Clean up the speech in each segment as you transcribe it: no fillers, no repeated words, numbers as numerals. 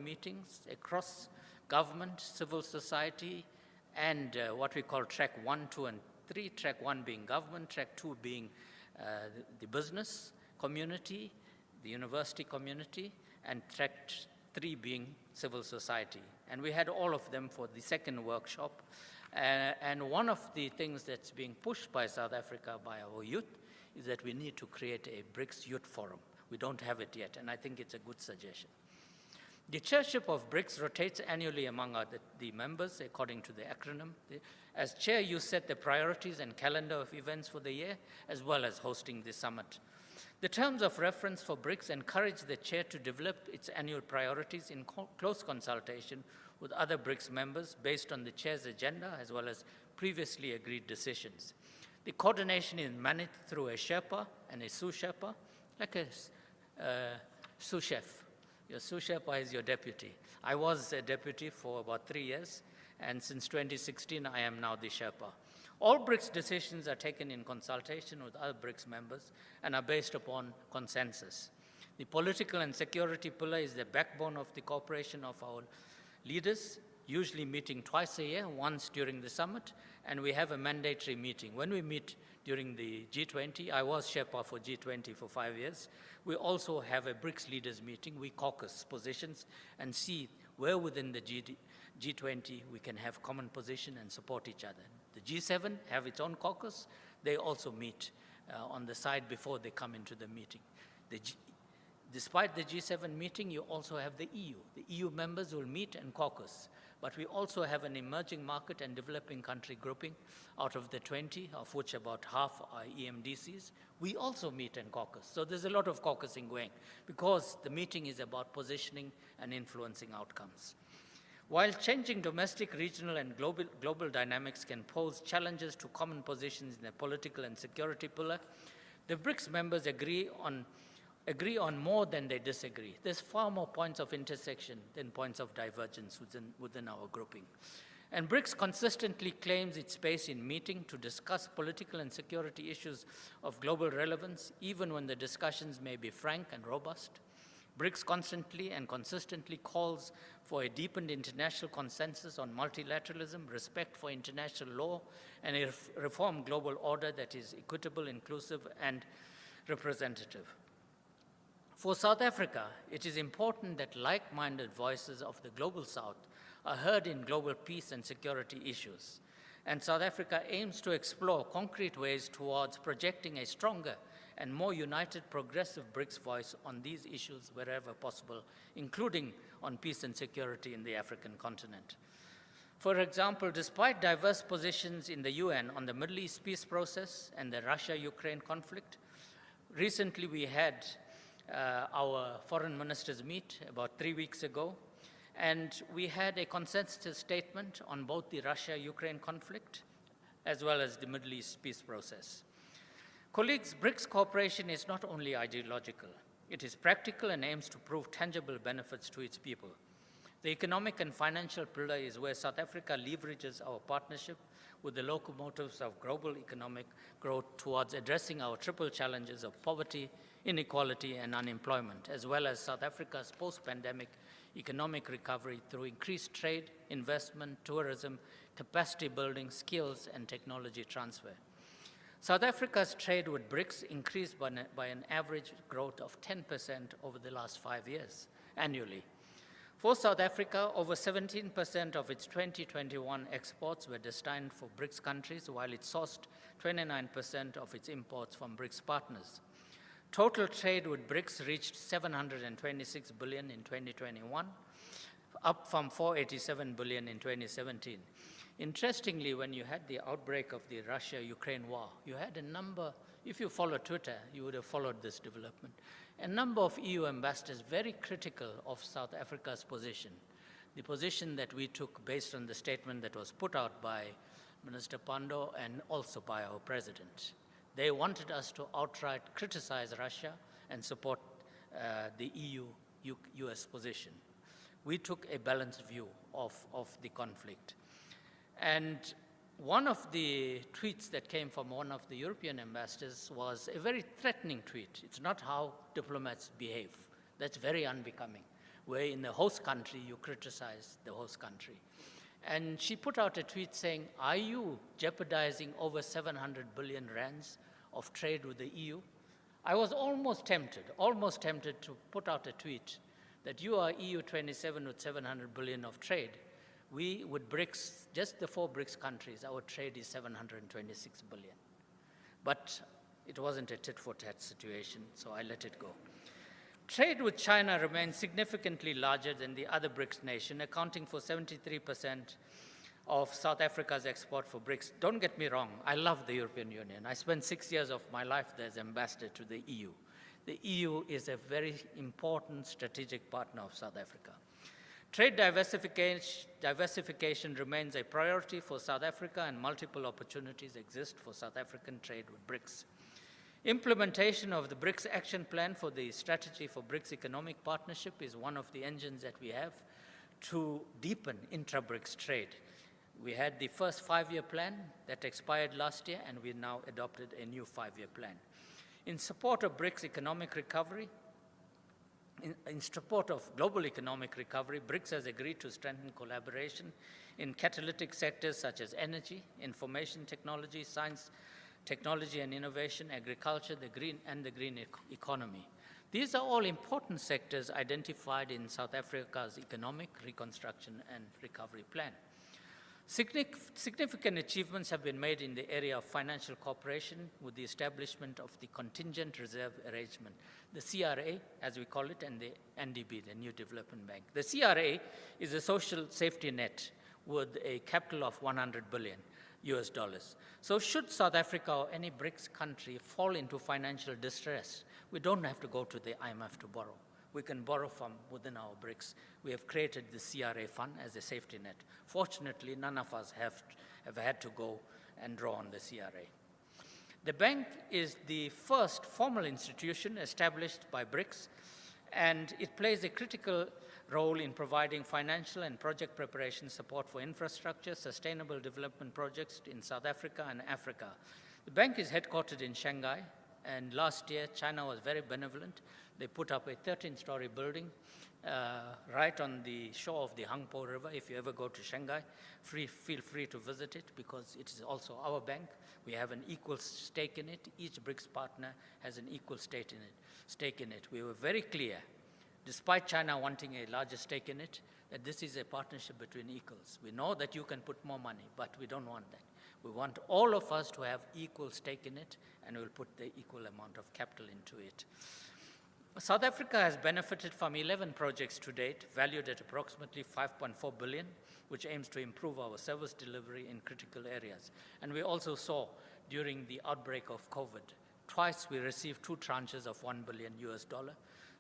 meetings across government, civil society, and what we call track 1, 2, and 3, track 1 being government, track 2 being the business community, the university community, and track 3 being civil society. And we had all of them for the second workshop. And one of the things that's being pushed by South Africa, by our youth, is that we need to create a BRICS Youth Forum. We don't have it yet, and I think it's a good suggestion. The chairship of BRICS rotates annually among the members according to the acronym. As chair, you set the priorities and calendar of events for the year, as well as hosting the summit. The terms of reference for BRICS encourage the chair to develop its annual priorities in close consultation with other BRICS members based on the chair's agenda, as well as previously agreed decisions. The coordination is managed through a Sherpa and a sous-Sherpa, like a sous-chef. Your sous-Sherpa is your deputy. I was a deputy for about 3 years, and since 2016, I am now the Sherpa. All BRICS decisions are taken in consultation with other BRICS members and are based upon consensus. The political and security pillar is the backbone of the cooperation of our leaders, usually meeting twice a year, once during the summit, and we have a mandatory meeting. When we meet during the G20, I was Sherpa for G20 for 5 years, we also have a BRICS leaders meeting. We caucus positions and see where within the G20 we can have common position and support each other. The G7 have its own caucus. They also meet on the side before they come into the meeting. Despite the G7 meeting, you also have the EU. The EU members will meet and caucus. But we also have an emerging market and developing country grouping out of the 20, of which about half are EMDCs. We also meet and caucus. So there's a lot of caucusing going because the meeting is about positioning and influencing outcomes. While changing domestic, regional, and global dynamics can pose challenges to common positions in the political and security pillar, the BRICS members agree on more than they disagree. There's far more points of intersection than points of divergence within our grouping. And BRICS consistently claims its space in meeting to discuss political and security issues of global relevance, even when the discussions may be frank and robust. BRICS constantly and consistently calls for a deepened international consensus on multilateralism, respect for international law, and a reformed global order that is equitable, inclusive, and representative. For South Africa, it is important that like-minded voices of the Global South are heard in global peace and security issues. And South Africa aims to explore concrete ways towards projecting a stronger and more united progressive BRICS voice on these issues wherever possible, including on peace and security in the African continent. For example, despite diverse positions in the UN on the Middle East peace process and the Russia-Ukraine conflict, recently we had our foreign ministers meet about 3 weeks ago, and we had a consensus statement on both the Russia-Ukraine conflict as well as the Middle East peace process. Colleagues, BRICS cooperation is not only ideological, it is practical and aims to prove tangible benefits to its people. The economic and financial pillar is where South Africa leverages our partnership with the locomotives of global economic growth towards addressing our triple challenges of poverty, inequality, and unemployment, as well as South Africa's post-pandemic economic recovery through increased trade, investment, tourism, capacity building, skills, and technology transfer. South Africa's trade with BRICS increased by an average growth of 10% over the last 5 years, annually. For South Africa, over 17% of its 2021 exports were destined for BRICS countries, while it sourced 29% of its imports from BRICS partners. Total trade with BRICS reached $726 billion in 2021, up from $487 billion in 2017. Interestingly, when you had the outbreak of the Russia-Ukraine war, you had a number, if you follow Twitter, you would have followed this development, a number of EU ambassadors very critical of South Africa's position, the position that we took based on the statement that was put out by Minister Pandor and also by our president. They wanted us to outright criticize Russia and support the EU-US position. We took a balanced view of the conflict. And one of the tweets that came from one of the European ambassadors was a very threatening tweet. It's not how diplomats behave. That's very unbecoming. where in the host country you criticize the host country. And she put out a tweet saying, are you jeopardizing over 700 billion rands of trade with the EU? I was almost tempted to put out a tweet that you are EU 27 with 700 billion of trade. We, with BRICS, just the 4 BRICS countries, our trade is 726 billion. But it wasn't a tit-for-tat situation, so I let it go. Trade with China remains significantly larger than the other BRICS nations, accounting for 73% of South Africa's export for BRICS. Don't get me wrong, I love the European Union. I spent 6 years of my life there as ambassador to the EU. The EU is a very important strategic partner of South Africa. Trade diversification remains a priority for South Africa, and multiple opportunities exist for South African trade with BRICS. Implementation of the BRICS Action Plan for the Strategy for BRICS Economic Partnership is one of the engines that we have to deepen intra-BRICS trade. We had the first 5-year plan that expired last year, and we now adopted a new 5-year plan. In support of BRICS economic recovery, in support of global economic recovery, BRICS has agreed to strengthen collaboration in catalytic sectors such as energy, information technology, science, technology and innovation, agriculture, the green economy. These are all important sectors identified in South Africa's economic reconstruction and recovery plan. Significant achievements have been made in the area of financial cooperation with the establishment of the Contingent Reserve Arrangement, the CRA, as we call it, and the NDB, the New Development Bank. The CRA is a social safety net with a capital of $100 billion. So should South Africa or any BRICS country fall into financial distress, we don't have to go to the IMF to borrow. We can borrow from within our BRICS. We have created the CRA fund as a safety net. Fortunately, none of us have had to go and draw on the CRA. The bank is the first formal institution established by BRICS, and it plays a critical role in providing financial and project preparation support for infrastructure, sustainable development projects in South Africa and Africa. The bank is headquartered in Shanghai, and last year China was very benevolent. They put up a 13-story building right on the shore of the Hangpo River. If you ever go to Shanghai, feel free to visit it because it is also our bank. We have an equal stake in it. Each BRICS partner has an equal stake in it. We were very clear, despite China wanting a larger stake in it, that this is a partnership between equals. We know that you can put more money, but we don't want that. We want all of us to have equal stake in it, and we'll put the equal amount of capital into it. South Africa has benefited from 11 projects to date, valued at approximately 5.4 billion, which aims to improve our service delivery in critical areas. And we also saw during the outbreak of COVID, twice we received 2 tranches of $1 billion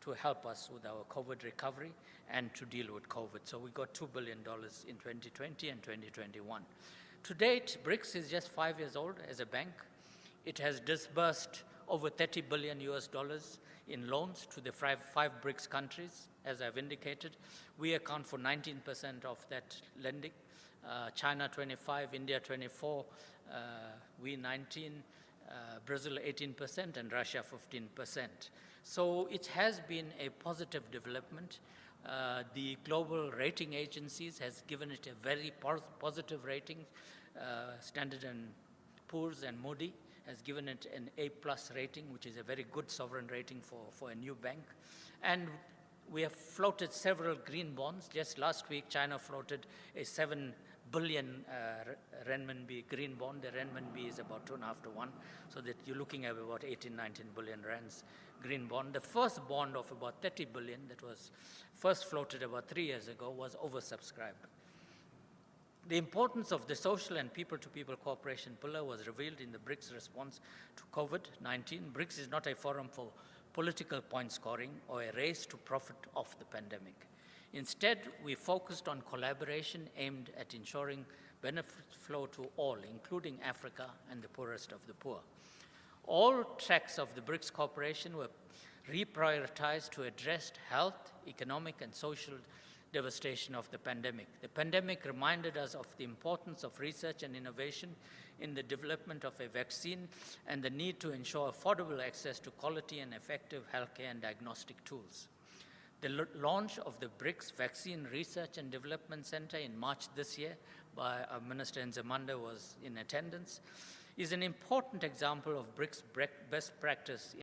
to help us with our COVID recovery and to deal with COVID. So we got $2 billion in 2020 and 2021. To date, BRICS is just 5 years old as a bank. It has disbursed over $30 billion in loans to the five BRICS countries, as I've indicated. We account for 19% of that lending. China 25, India 24, we 19, Brazil 18%, and Russia 15%. So it has been a positive development. The global rating agencies has given it a very positive rating. Standard & Poor's and Moody has given it an A+ rating, which is a very good sovereign rating for a new bank. And we have floated several green bonds. Just last week, China floated a 7 billion renminbi green bond. The renminbi is about 2.5 to 1, so that you're looking at about 18, 19 billion rands green bond. The first bond of about 30 billion that was first floated about 3 years ago was oversubscribed. The importance of the social and people-to-people cooperation pillar was revealed in the BRICS response to COVID-19. BRICS is not a forum for political point scoring or a race to profit off the pandemic. Instead, we focused on collaboration aimed at ensuring benefit flow to all, including Africa and the poorest of the poor. All tracks of the BRICS cooperation were reprioritized to address health, economic, and social devastation of the pandemic. The pandemic reminded us of the importance of research and innovation in the development of a vaccine and the need to ensure affordable access to quality and effective healthcare and diagnostic tools. The launch of the BRICS Vaccine Research and Development Center in March this year by our Minister Nzimande was in attendance, is an important example of BRICS best practice